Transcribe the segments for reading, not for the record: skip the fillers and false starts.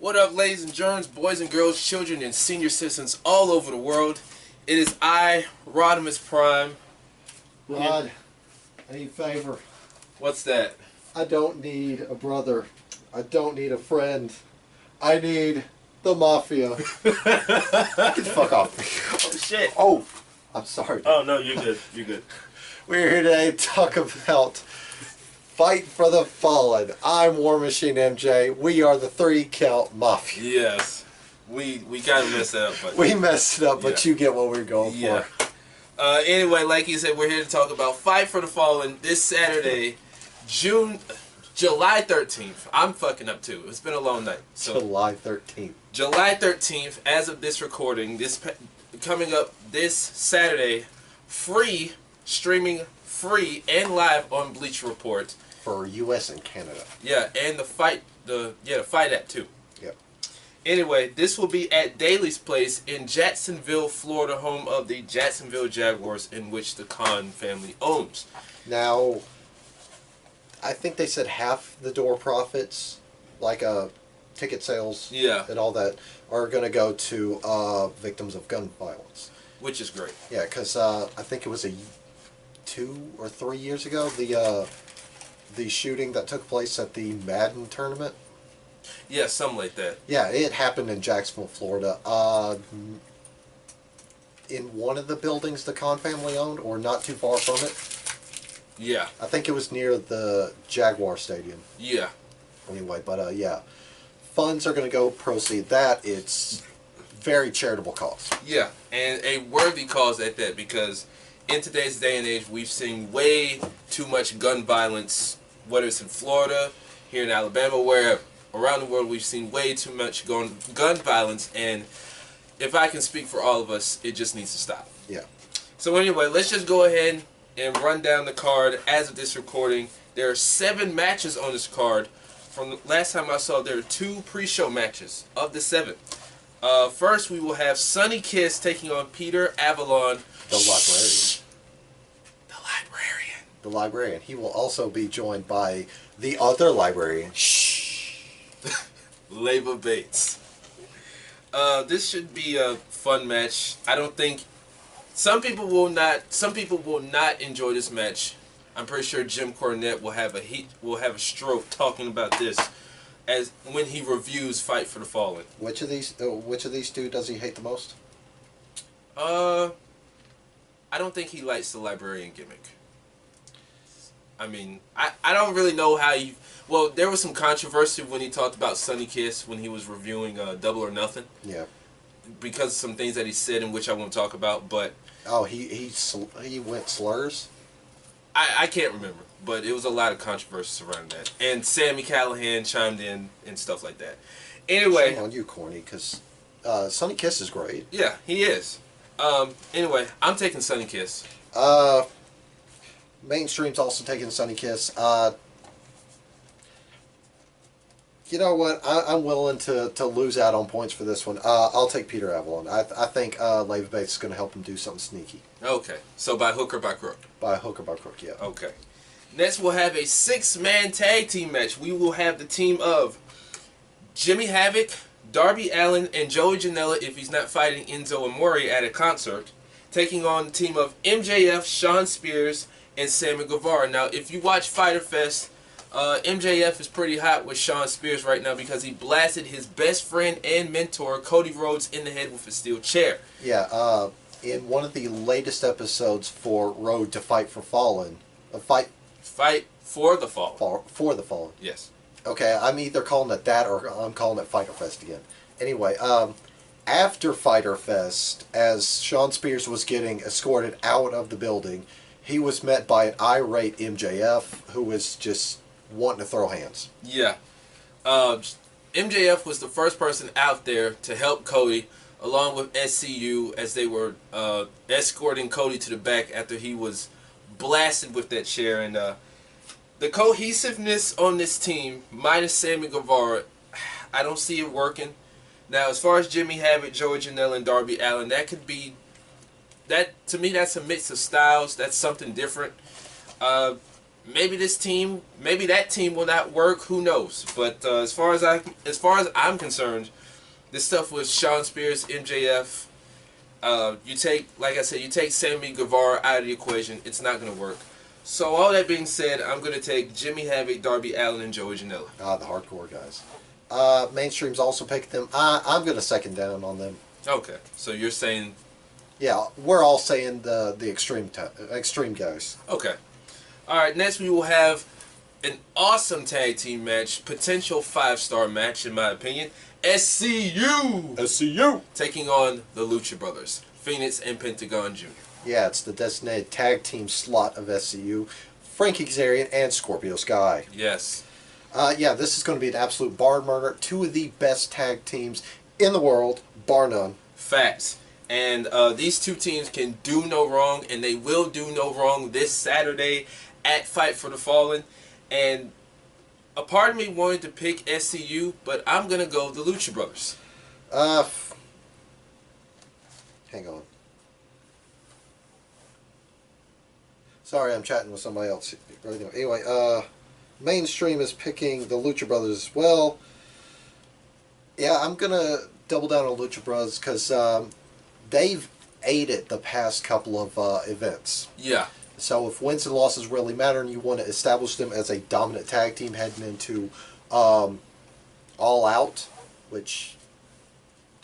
What up, ladies and germs, boys and girls, children and senior citizens all over the world? It is I, Rodimus Prime. Rod, I need a favor. What's that? I don't need a brother. I don't need a friend. I need the Mafia. Get the fuck off. Oh, shit. Oh, I'm sorry. Oh, no, you're good. You're good. We're here today to talk about Fight for the Fallen. I'm War Machine MJ. We are the 3-count Mafia. Yes. We kind of messed it up. But we messed it up, but yeah. you get what we're going Yeah. for. Anyway, like you said, we're here to talk about Fight for the Fallen this Saturday, July 13th. I'm fucking up too. It's been a long night. So July 13th. July 13th, as of this recording, coming up this Saturday, streaming free and live on Bleacher Report. For US and Canada. Yeah, and the Fight app too. Yep. Anyway, this will be at Daly's Place in Jacksonville, Florida, home of the Jacksonville Jaguars, in which the Khan family owns. Now, I think they said half the door profits, like ticket sales and all that, are going to go to victims of gun violence. Which is great. Yeah, because I think it was 2 or 3 years ago, the shooting that took place at the Madden tournament. Yeah, something like that. Yeah, it happened in Jacksonville, Florida. In one of the buildings the Khan family owned, or not too far from it. Yeah. I think it was near the Jaguar Stadium. Yeah. Anyway, but yeah. Funds are going to go proceed that. It's very charitable cause. Yeah, and a worthy cause at that, because in today's day and age, we've seen way too much gun violence, whether it's in Florida, here in Alabama, wherever. Around the world, we've seen way too much gun violence, and if I can speak for all of us, it just needs to stop. Yeah. So anyway, let's just go ahead and run down the card as of this recording. There are 7 matches on this card. From the last time I saw, there are 2 pre-show matches of the 7. First, we will have Sonny Kiss taking on Peter Avalon. The librarian. The librarian. The librarian. He will also be joined by the other librarian. Leva Bates. This should be a fun match. I don't think some people will not enjoy this match. I'm pretty sure Jim Cornette will have a stroke talking about this as when he reviews Fight for the Fallen. Which of these two does he hate the most? I don't think he likes the librarian gimmick. I mean, I don't really know how he... Well, there was some controversy when he talked about Sonny Kiss when he was reviewing Double or Nothing. Yeah. Because of some things that he said, in which I won't talk about, but... Oh, he went slurs? I can't remember, but it was a lot of controversy around that. And Sami Callihan chimed in and stuff like that. Anyway... Shame on you, corny, because Sonny Kiss is great. Yeah, he is. Anyway, I'm taking Sonny Kiss. Mainstream's also taking Sonny Kiss. You know what? I'm willing to lose out on points for this one. I'll take Peter Avalon. I think Leva Bates is going to help him do something sneaky. Okay. So by hook or by crook? By hook or by crook, yeah. Okay. Next, we'll have a 6-man tag team match. We will have the team of Jimmy Havoc, Darby Allin, and Joey Janela, if he's not fighting Enzo Amore at a concert, taking on the team of MJF, Shawn Spears, and Sammy Guevara. Now, if you watch Fyter Fest, MJF is pretty hot with Shawn Spears right now because he blasted his best friend and mentor, Cody Rhodes, in the head with a steel chair. Yeah, in one of the latest episodes for Road to Fight for Fallen, Fight for the Fallen. For the Fallen. Yes. Okay, I'm either calling it that or I'm calling it Fyter Fest again. Anyway, after Fyter Fest, as Shawn Spears was getting escorted out of the building, he was met by an irate MJF who was just wanting to throw hands. Yeah. MJF was the first person out there to help Cody, along with SCU, as they were escorting Cody to the back after he was blasted with that chair. And the cohesiveness on this team, minus Sammy Guevara, I don't see it working. Now, as far as Jimmy Havoc, Joey Janela, and Darby Allin, that could be... to me, that's a mix of styles. That's something different. maybe that team will not work. Who knows? But as far as I'm concerned, this stuff with Shawn Spears, MJF, you take Sammy Guevara out of the equation. It's not going to work. So all that being said, I'm going to take Jimmy Havoc, Darby Allin, and Joey Janela. The hardcore guys. Mainstream's also picking them. I'm going to second down on them. Okay, so you're saying... Yeah, we're all saying the extreme guys. Okay. Alright, next we will have an awesome tag team match. Potential 5-star match, in my opinion. SCU taking on the Lucha Brothers, Phoenix and Pentagon Jr. Yeah, it's the designated tag team slot of SCU. Frankie Kazarian and Scorpio Sky. Yes. Yeah, this is going to be an absolute barn burner. Two of the best tag teams in the world, bar none. Facts. And these two teams can do no wrong, and they will do no wrong this Saturday at Fight for the Fallen. And a part of me wanted to pick SCU, but I'm going to go the Lucha Brothers. Hang on. Sorry, I'm chatting with somebody else. Anyway, Mainstream is picking the Lucha Brothers as well. Yeah, I'm going to double down on Lucha Brothers because they've aided the past couple of events. Yeah. So if wins and losses really matter and you want to establish them as a dominant tag team heading into All Out, which...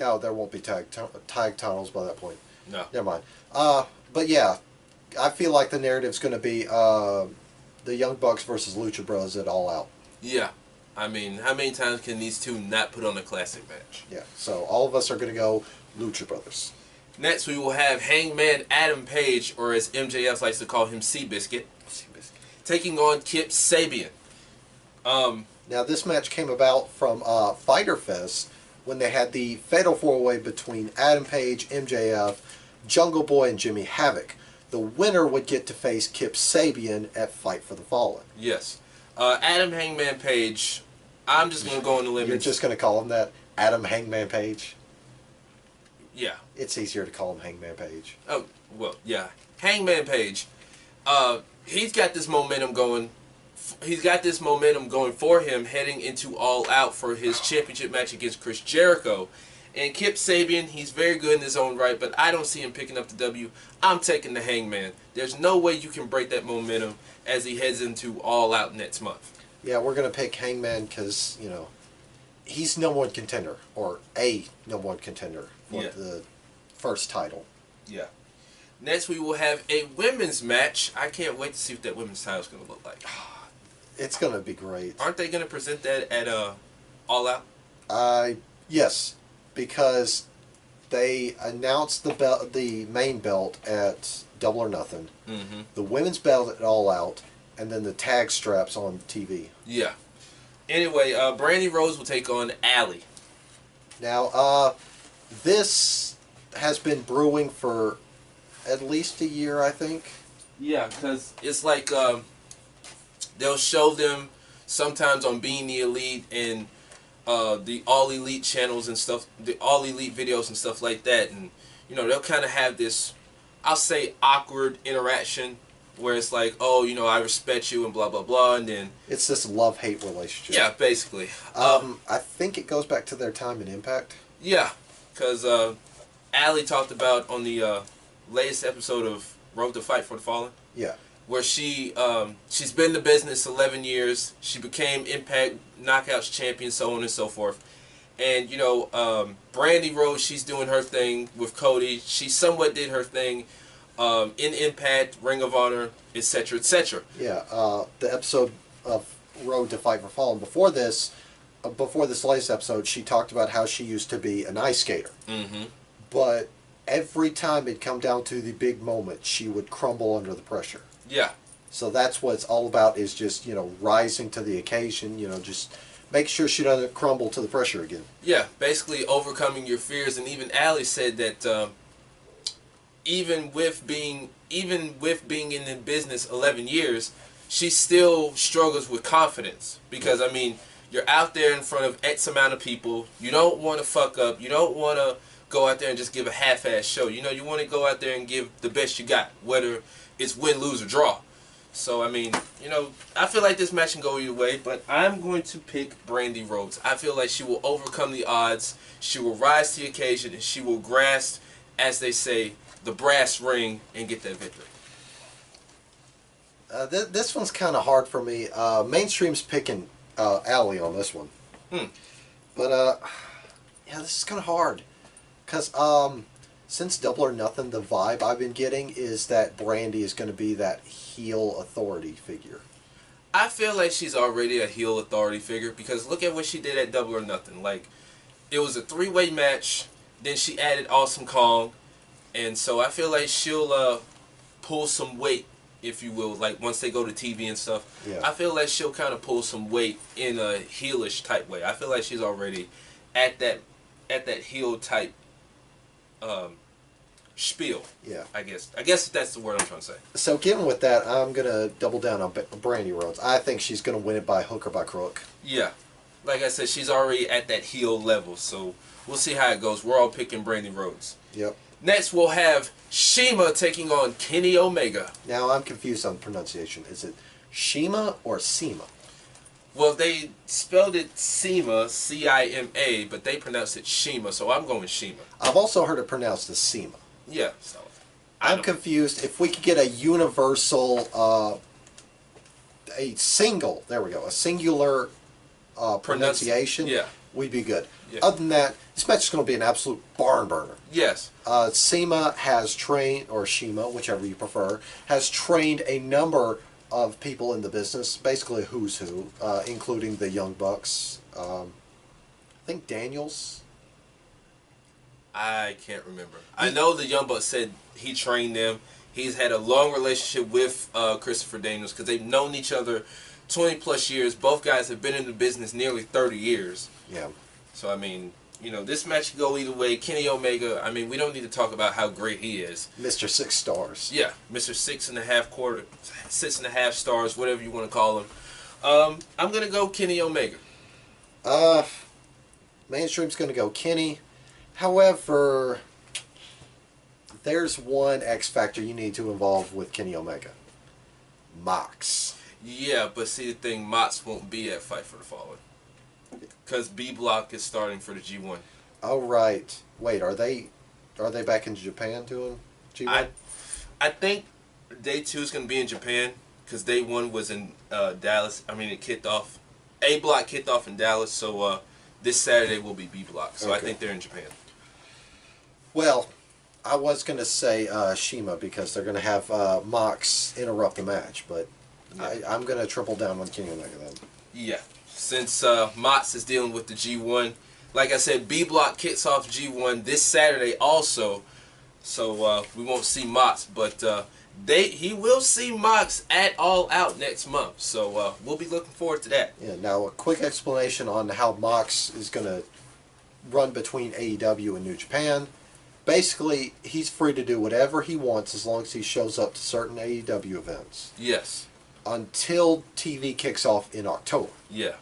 No, there won't be tag titles by that point. No. Never mind. But yeah, I feel like the narrative's going to be the Young Bucks versus Lucha Bros at All Out. Yeah. I mean, how many times can these two not put on a classic match? Yeah, so all of us are going to go Lucha Brothers. Next, we will have Hangman Adam Page, or as MJF likes to call him, Seabiscuit, taking on Kip Sabian. Now, this match came about from Fyter Fest when they had the Fatal 4-Way between Adam Page, MJF, Jungle Boy, and Jimmy Havoc. The winner would get to face Kip Sabian at Fight for the Fallen. Yes. Adam Hangman Page, I'm just going to go on the limits. You're just going to call him that? Adam Hangman Page? Yeah. It's easier to call him Hangman Page. Oh, well, yeah. Hangman Page, he's got this momentum going. He's got this momentum going for him heading into All Out for his championship match against Chris Jericho. And Kip Sabian, he's very good in his own right, but I don't see him picking up the W. I'm taking the Hangman. There's no way you can break that momentum as he heads into All Out next month. Yeah, we're going to pick Hangman because, you know, he's number one contender, or a number one contender for the first title. Yeah. Next, we will have a women's match. I can't wait to see what that women's title is going to look like. It's going to be great. Aren't they going to present that at All Out? Yes, because they announced the main belt at Double or Nothing, the women's belt at All Out, and then the tag straps on TV. Yeah. Anyway, Brandy Rose will take on Allie. Now, this has been brewing for at least a year, I think. Yeah, because it's like they'll show them sometimes on Being the Elite and the All Elite channels and stuff, the All Elite videos and stuff like that. And, you know, they'll kind of have this, I'll say, awkward interaction where it's like, oh, you know, I respect you and blah, blah, blah. And then... It's this love-hate relationship. Yeah, basically. I think it goes back to their time in Impact. Yeah, because Allie talked about on the latest episode of Road to Fight for the Fallen. Yeah. Where she's been in the business 11 years. She became Impact Knockouts champion, so on and so forth. And, you know, Brandy Rose, she's doing her thing with Cody. She somewhat did her thing in Impact, Ring of Honor, etc., etc. Yeah, the episode of Road to Fight for Fallen, before this latest episode, she talked about how she used to be an ice skater. But every time it come down to the big moment, she would crumble under the pressure. Yeah. So that's what it's all about, is just, you know, rising to the occasion, you know, just make sure she doesn't crumble to the pressure again. Yeah, basically overcoming your fears. And even Allie said that even with being in the business 11 years, she still struggles with confidence. Because, I mean, you're out there in front of X amount of people. You don't want to fuck up. You don't want to go out there and just give a half-ass show. You know, you want to go out there and give the best you got, whether it's win, lose, or draw. So, I mean, I feel like this match can go either way, but I'm going to pick Brandy Rhodes. I feel like she will overcome the odds, she will rise to the occasion, and she will grasp, as they say, the brass ring and get that victory. This one's kind of hard for me. Mainstream's picking Allie on this one. But, yeah, this is kind of hard. Because, since Double or Nothing, the vibe I've been getting is that Brandy is going to be that heel authority figure. I feel like she's already a heel authority figure because look at what she did at Double or Nothing. Like, it was a 3-way match, then she added Awesome Kong, and so I feel like she'll pull some weight, if you will, like once they go to TV and stuff. Yeah. I feel like she'll kind of pull some weight in a heelish type way. I feel like she's already at that heel type spiel. Yeah. I guess that's the word I'm trying to say. So, given with that, I'm going to double down on Brandy Rhodes. I think she's going to win it by hook or by crook. Yeah. Like I said, she's already at that heel level, so we'll see how it goes. We're all picking Brandy Rhodes. Yep. Next, we'll have Shima taking on Kenny Omega. Now, I'm confused on pronunciation. Is it Shima or Sema? Well, they spelled it Sema, C-I-M-A, but they pronounced it Shima, so I'm going Shima. I've also heard it pronounced as Sema. Yeah, so I'm confused. If we could get a universal, a singular pronunciation, yeah. we'd be good. Yeah. Other than that, this match is going to be an absolute barn burner. Yes. Sema has trained, or Shima, whichever you prefer, has trained a number of people in the business, basically a who's who, including the Young Bucks. I think Daniels. I can't remember. I know the Young Bucks said he trained them. He's had a long relationship with Christopher Daniels because they've known each other 20 plus years. Both guys have been in the business nearly 30 years. Yeah. So, I mean, this match can go either way. Kenny Omega, I mean, we don't need to talk about how great he is. Mr. 6 stars. Yeah, Mr. 6.5 stars, whatever you want to call him. I'm going to go Kenny Omega. Mainstream's going to go Kenny. However, there's one X factor you need to involve with Kenny Omega. Mox. Yeah, but see the thing, Mox won't be at Fight for the Fallen. Because B Block is starting for the G1. Oh, right. Wait, are they back in Japan doing G1? I think Day 2 is going to be in Japan. Because Day 1 was in Dallas. I mean, it kicked off. A Block kicked off in Dallas. So this Saturday will be B Block. So okay. I think they're in Japan. Well, I was going to say Shima because they're going to have Mox interrupt the match, but yeah. I'm going to triple down on Kenny Omega then. Yeah, since Mox is dealing with the G1. Like I said, B Block kicks off G1 this Saturday also, so we won't see Mox, but he will see Mox at All Out next month, so we'll be looking forward to that. Yeah. Now, a quick explanation on how Mox is going to run between AEW and New Japan. Basically, he's free to do whatever he wants as long as he shows up to certain AEW events. Yes. Until TV kicks off in October. Yeah.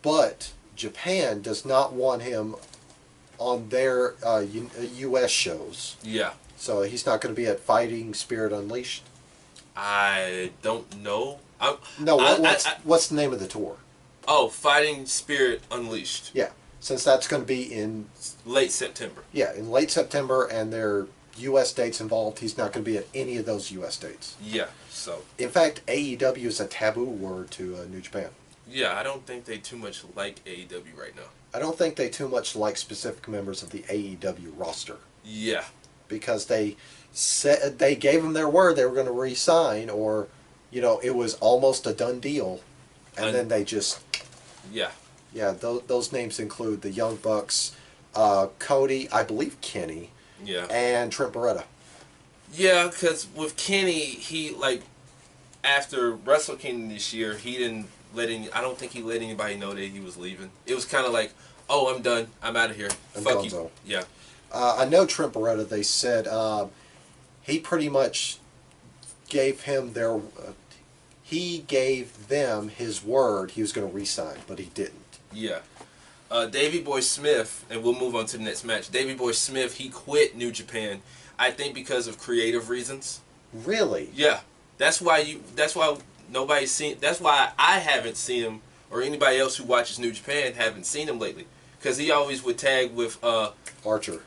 But Japan does not want him on their U.S. shows. Yeah. So he's not going to be at Fighting Spirit Unleashed? I don't know. What's the name of the tour? Oh, Fighting Spirit Unleashed. Yeah. Since that's going to be in late September. Yeah, in late September, and there are U.S. dates involved. He's not going to be at any of those U.S. dates. Yeah, so. In fact, AEW is a taboo word to New Japan. Yeah, I don't think they too much like AEW right now. I don't think they too much like specific members of the AEW roster. Yeah. Because they gave them their word they were going to re-sign, or, it was almost a done deal, and then they just. Yeah. Yeah, those names include the Young Bucks, Cody, I believe Kenny, yeah, and Trent Beretta. Yeah, because with Kenny, after Wrestle Kingdom this year, I don't think he let anybody know that he was leaving. It was kind of like, oh, I'm done, I'm out of here. Fuck you. Yeah. I know Trent Beretta, they said he pretty much gave them his word he was going to re-sign, but he didn't. Yeah. Davey Boy Smith, and we'll move on to the next match. Davey Boy Smith, he quit New Japan, I think because of creative reasons. Really? Yeah. That's why nobody's seen. That's why I haven't seen him, or anybody else who watches New Japan haven't seen him lately. Because he always would tag with Archer.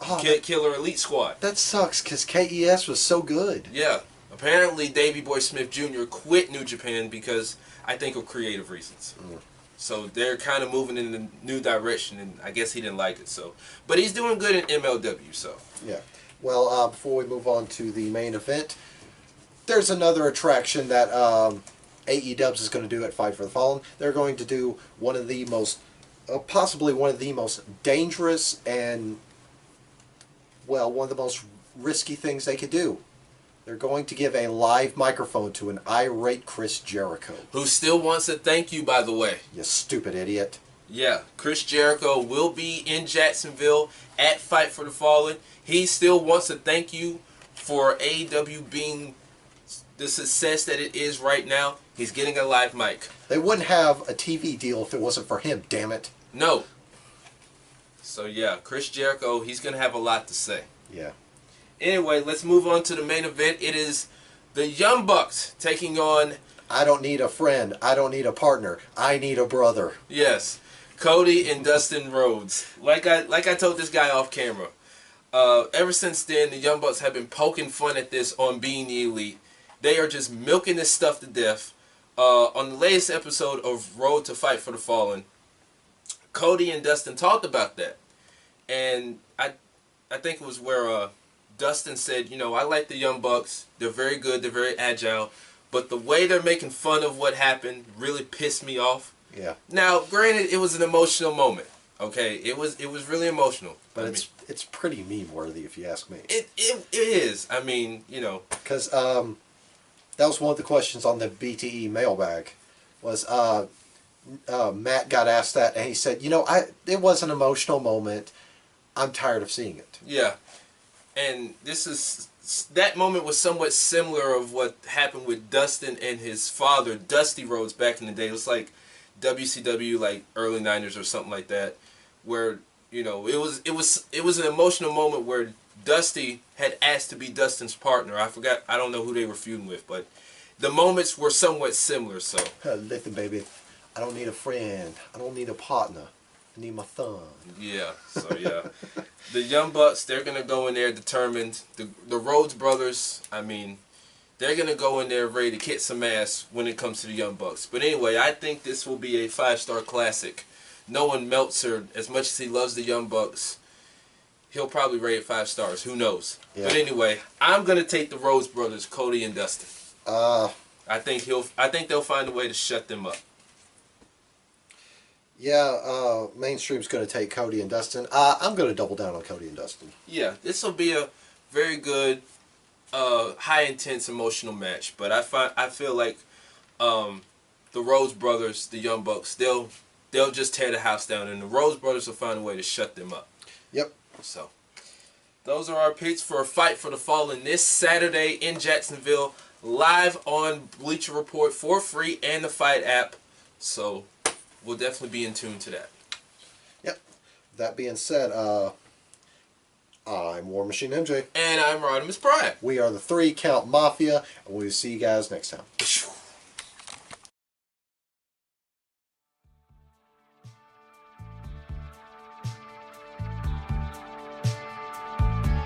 Oh, Killer Elite Squad. that sucks because KES was so good. Yeah. Apparently, Davey Boy Smith Jr. quit New Japan because I think of creative reasons. So they're kind of moving in a new direction, and I guess he didn't like it. So, but he's doing good in MLW. So Yeah. Well, before we move on to the main event, there's another attraction that AEW is going to do at Fight for the Fallen. They're going to do one of the most, possibly one of the most dangerous and, well, one of the most risky things they could do. They're going to give a live microphone to an irate Chris Jericho. who still wants to thank you, by the way. You stupid idiot. Yeah, Chris Jericho will be in Jacksonville at Fight for the Fallen. He still wants to thank you for AEW being the success that it is right now. He's getting a live mic. They wouldn't have a TV deal if it wasn't for him, damn it. No. So yeah, Chris Jericho, he's going to have a lot to say. Yeah. Anyway, let's move on to the main event. It is the Young Bucks taking on... I don't need a friend. I don't need a partner. I need a brother. Yes, Cody and Dustin Rhodes. Like I told this guy off camera. Ever since then, the Young Bucks have been poking fun at this on Being the Elite. They are just milking this stuff to death. On the latest episode of Road to Fight for the Fallen, Cody and Dustin talked about that. And I think it was where Dustin said, you know, I like the Young Bucks. They're very good. They're very agile. But the way they're making fun of what happened really pissed me off. Yeah. Now, granted, it was an emotional moment. Okay, it was really emotional. But it's pretty meme worthy if you ask me. It is. I mean, you know, because that was one of the questions on the BTE mailbag. Was Matt got asked that and he said, you know, it was an emotional moment. I'm tired of seeing it. Yeah, and that moment was somewhat similar of what happened with Dustin and his father, Dusty Rhodes, back in the day. It was like WCW, like early '90s or something like that, where you know it was an emotional moment where Dusty had asked to be Dustin's partner. I don't know who they were feuding with, but the moments were somewhat similar. So listen, baby, I don't need a friend. I don't need a partner. I need my thumb. Yeah. So yeah, the Young Bucks, they're gonna go in there determined. The Rhodes brothers, I mean, they're gonna go in there ready to kick some ass when it comes to the Young Bucks. But anyway, I think this will be a 5-star classic. Knowing Meltzer, as much as he loves the Young Bucks, he'll probably rate it 5 stars. Who knows? Yeah. But anyway, I'm gonna take the Rhodes brothers, Cody and Dustin. I think they'll find a way to shut them up. Yeah, mainstream's going to take Cody and Dustin. I'm going to double down on Cody and Dustin. Yeah, this will be a very good, high intense emotional match. But I feel like the Rhodes brothers, the Young Bucks, they'll just tear the house down, and the Rhodes brothers will find a way to shut them up. Yep. So those are our picks for a Fight for the Fallen this Saturday in Jacksonville, live on Bleacher Report for free and the Fight app. So we'll definitely be in tune to that. Yep. That being said, I'm War Machine MJ. And I'm Rodimus Prime. We are the 3 Count Mafia, and we'll see you guys next time.